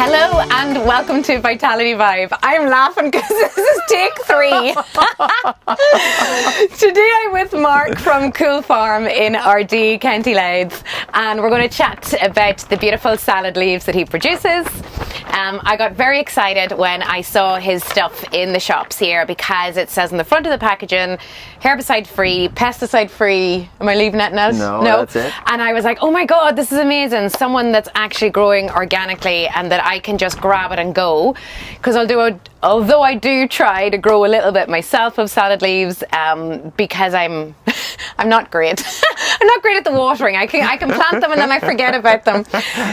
Hello and welcome to Vitality Vibe. I'm laughing because this is take 3. Today I'm with Mark from Coole Farm in Ardee, County Louth, and we're going to chat about the beautiful salad leaves that he produces. I got very excited when I saw his stuff in the shops here because it says on the front of the packaging, herbicide free, pesticide free. Am I leaving that out? No, that's it. And I was like, oh my God, this is amazing. Someone that's actually growing organically and that I can just grab it and go. Because although I do try to grow a little bit myself of salad leaves, because I'm not great. I'm not great at the watering. I can plant them and then I forget about them.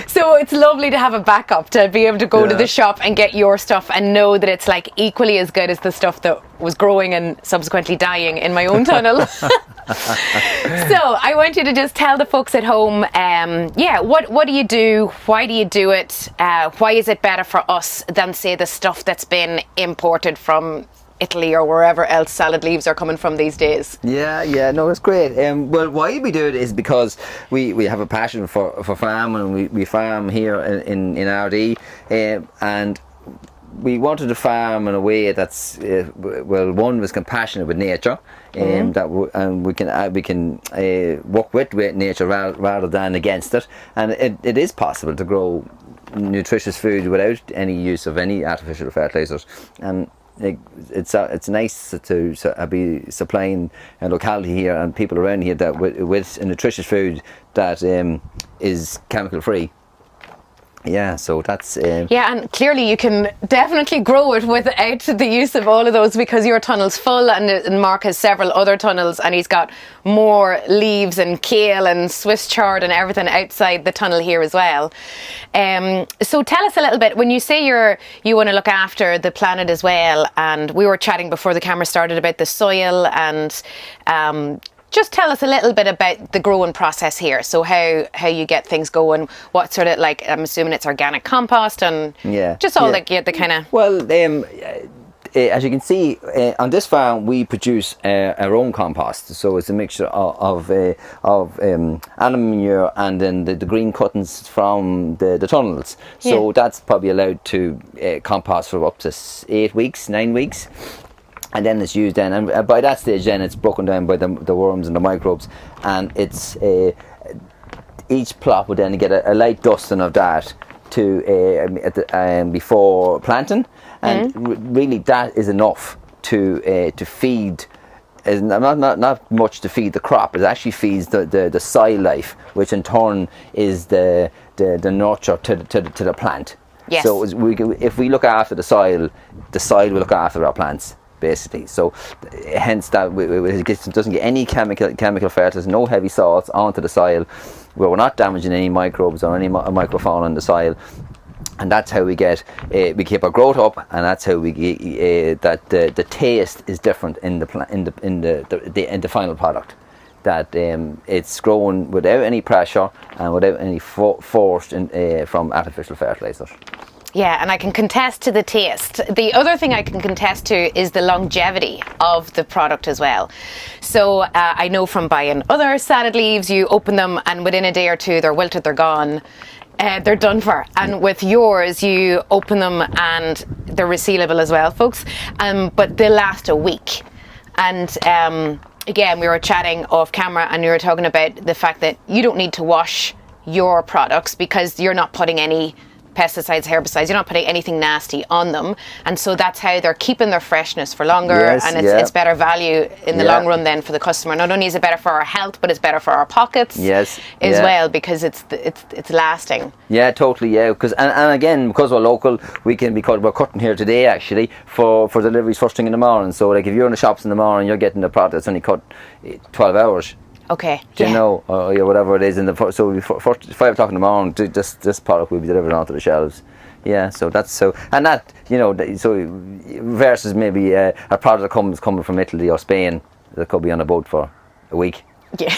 So it's lovely to have a backup, to be able to go to the shop and get your stuff and know that it's like equally as good as the stuff that was growing and subsequently dying in my own tunnel. So I want you to just tell the folks at home, what do you do? Why do you do it? Why is it better for us than, say, the stuff that's been imported from Italy or wherever else salad leaves are coming from these days? No, it's great. Well, why we do it is because we have a passion for farming, and we farm here in Ardee, and we wanted to farm in a way that's one was compassionate with nature, and we can work with nature rather than against it, and it is possible to grow nutritious food without any use of any artificial fertilizers. And it's nice to be supplying a locality here and people around here that with a nutritious food that is chemical free. So that's and clearly you can definitely grow it without the use of all of those, because your tunnel's full and Mark has several other tunnels and he's got more leaves and kale and Swiss chard and everything outside the tunnel here as well. So tell us a little bit, when you say you want to look after the planet as well, and we were chatting before the camera started about the soil, and just tell us a little bit about the growing process here. So how you get things going, what sort of, like, I'm assuming it's organic compost and the kind of... Well, as you can see, on this farm we produce our own compost. So it's a mixture of animal manure and then the green cuttings from the tunnels. So that's probably allowed to compost for up to 8 weeks, 9 weeks. And then it's used then, and by that stage then it's broken down by the worms and the microbes, and it's each plot would then get a light dusting of that before planting, and really that is enough to feed. Is not much to feed the crop. It actually feeds the soil life, which in turn is the nurture to the plant. Yes. So if we look after the soil will look after our plants, basically. So hence that it doesn't get any chemical fertilizers, no heavy salts onto the soil, where we're not damaging any microbes or any microfauna in the soil, and that's how we keep our growth up, and that's how we get that the taste is different in the final product. That it's grown without any pressure and without any force from artificial fertilizers. Yeah, and I can contest to the taste. The other thing I can contest to is the longevity of the product as well. So I know from buying other salad leaves, you open them and within a day or two they're wilted, they're gone. They're done for. And with yours, you open them and they're resealable as well, folks. But they last a week. And again, we were chatting off camera and we were talking about the fact that you don't need to wash your products because you're not putting any pesticides, herbicides, you're not putting anything nasty on them, and so that's how they're keeping their freshness for longer, and it's better value in the long run then for the customer. Not only is it better for our health, but it's better for our pockets as well, because it's lasting. Yeah, totally. Yeah, because and again, because we're local, we're cutting here today actually for deliveries first thing in the morning. So like if you're in the shops in the morning, you're getting the product that's only cut 12 hours. Okay. Do you know, or whatever it is so 5 o'clock in the morning, this product will be delivered onto the shelves. Yeah, so that's so versus maybe a product that coming from Italy or Spain that could be on a boat for a week. Yeah.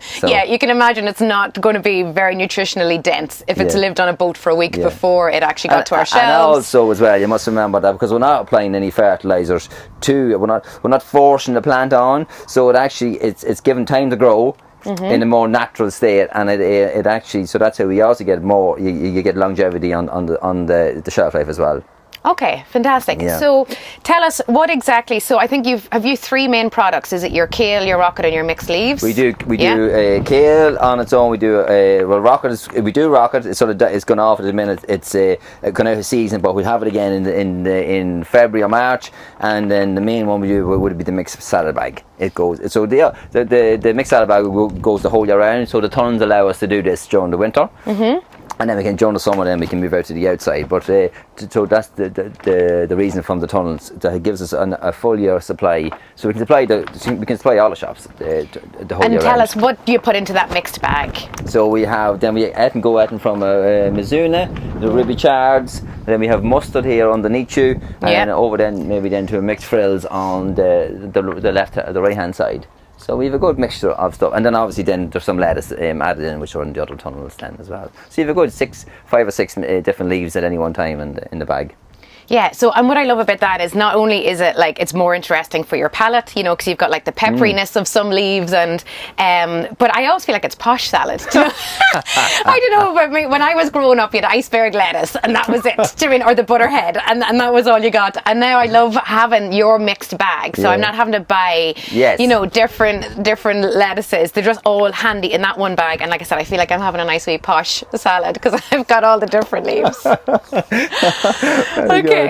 So. Yeah, you can imagine it's not going to be very nutritionally dense if it's lived on a boat for a week before it actually got to our shelves. And also as well, you must remember that because we're not applying any fertilizers we're not forcing the plant on, so it's given time to grow. in a more natural state, and it actually, so that's how we also get more. You get longevity on the shelf life as well. Okay, fantastic. Yeah. So tell us what exactly, so I think have you 3 main products. Is it your kale, your rocket and your mixed leaves? We do kale on its own. We do rocket. It's sort of, it's gone off at the minute. It's gone out of season, but we'll have it again in February or March. And then the main one we do would be the mixed salad bag. It goes, so the mixed salad bag goes the whole year round. So the tunnels allow us to do this during the winter. And then we can, during the summer, then we can move out to the outside. But so that's the reason from the tunnels, that it gives us a full year supply. So we can supply all the shops the whole year. And tell us, what do you put into that mixed bag? So we can go out from Mizuna, the ribby chards. Then we have mustard here underneath you, and over then to a mixed frills on the right hand side. So we have a good mixture of stuff, and then obviously there's some lettuce added in, which are in the other tunnels then as well. So you have a good 5 or 6 different leaves at any one time in the bag. Yeah, so, and what I love about that is not only is it like it's more interesting for your palate, you know, because you've got like the pepperiness of some leaves, and but I always feel like it's posh salad. I don't know about me. When I was growing up, you had iceberg lettuce, and that was it. Do you mean, or the butterhead, and that was all you got. And now I love having your mixed bag, so I'm not having to buy, you know, different lettuces. They're just all handy in that one bag. And like I said, I feel like I'm having a nice wee posh salad because I've got all the different leaves. Okay.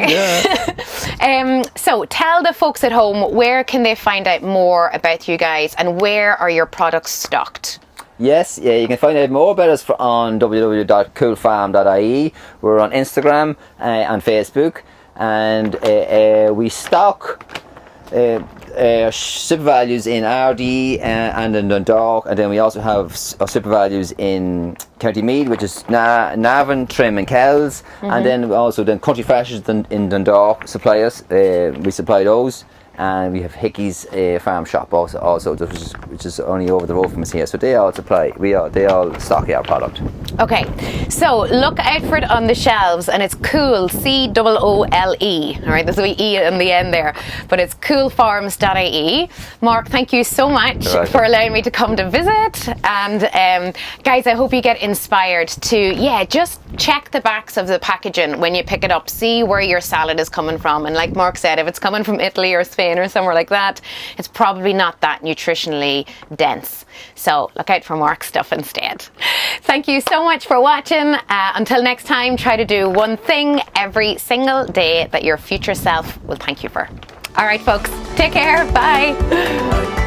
So tell the folks at home, where can they find out more about you guys, and where are your products stocked? Yes, you can find out more about us on www.coolefarm.ie. We're on Instagram and Facebook, and we stock super values in RD and in Dundalk, and then we also have super values in County Meath, which is Navan, Trim and Kells, and then Country Freshes in Dundalk supply us. We supply those. And we have Hickey's farm shop also, which is only over the road from us here. So they all supply. They all stock our product. Okay. So look out for it on the shelves, and it's Coole, Coole. All right, there's a wee E in the end there, but it's coolefarms.ie. Mark, thank you so much for allowing me to come to visit. And guys, I hope you get inspired to just check the backs of the packaging when you pick it up. See where your salad is coming from, and like Mark said, if it's coming from Italy or Spain or somewhere like that, it's probably not that nutritionally dense. So look out for Mark's stuff instead. Thank you so much for watching. Until next time, try to do one thing every single day that your future self will thank you for. All right, folks, take care. Bye.